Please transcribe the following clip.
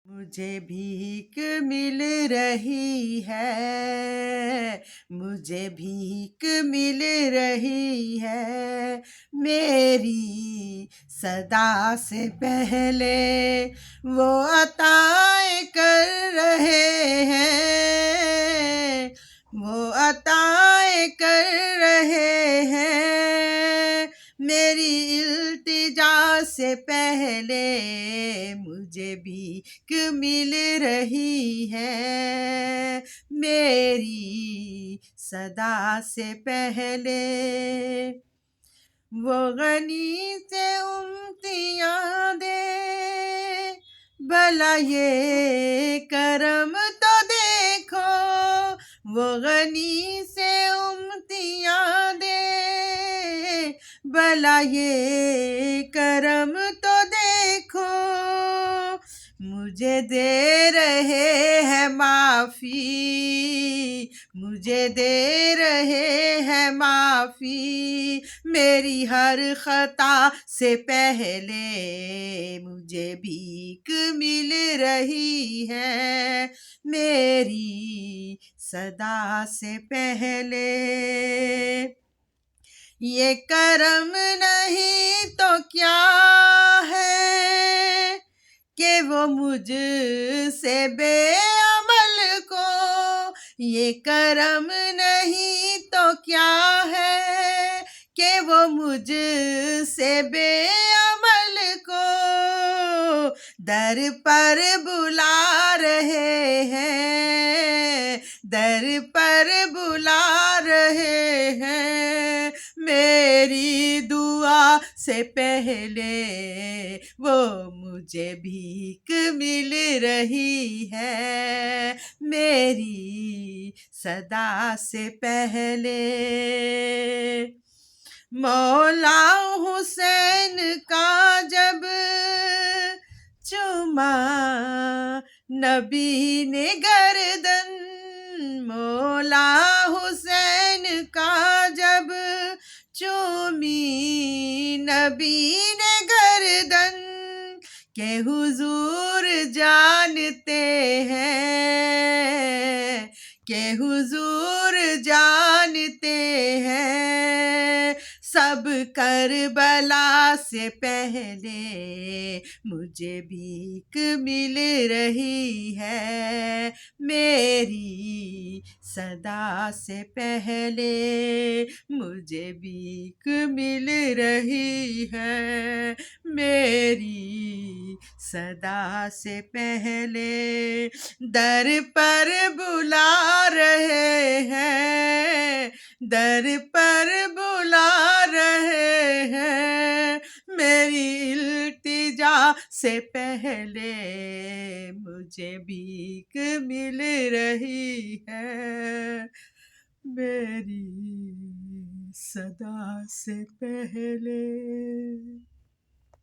مجھے بھیک مل رہی ہے، مجھے بھیک مل رہی ہے، میری صدا سے پہلے وہ عطائیں کر رہے ہیں، وہ عطائیں کر رہے ہیں، میری التجا سے پہلے مجھے بھیک مل رہی ہے، میری صدا سے پہلے وہ غنی سے امتیاں دے، بھلا یہ کرم تو دیکھو، وہ غنی سے امتیاں دے، بھلا یہ کرم تو دیکھو، مجھے دے رہے ہیں معافی، مجھے دے رہے ہیں معافی، میری ہر خطا سے پہلے مجھے بھیک مل رہی ہے، میری صدا سے پہلے یہ کرم نہیں تو کیا ہے کہ وہ مجھ سے بے عمل کو، یہ کرم نہیں تو کیا ہے کہ وہ مجھ سے بے عمل کو در پر بلا رہے ہیں، در پر بلا رہے ہیں، میری دعا سے پہلے وہ مجھے بھیک مل رہی ہے، میری صدا سے پہلے مولا حسین کا جب چوما نبی نے گردن، مولا حسین کا جب چومی نبی نے گردن، کہ حضور جانتے ہیں، کہ حضور جانتے ہیں، سب کربلا سے پہلے مجھے بھیک مل رہی ہے، میری صدا سے پہلے مجھے بھیک مل رہی ہے، میری صدا سے پہلے در پر بلا رہے ہیں، در پر بلا رہے ہیں، میری التجا سے پہلے مجھے بھیک مل رہی ہے، میری صدا سے پہلے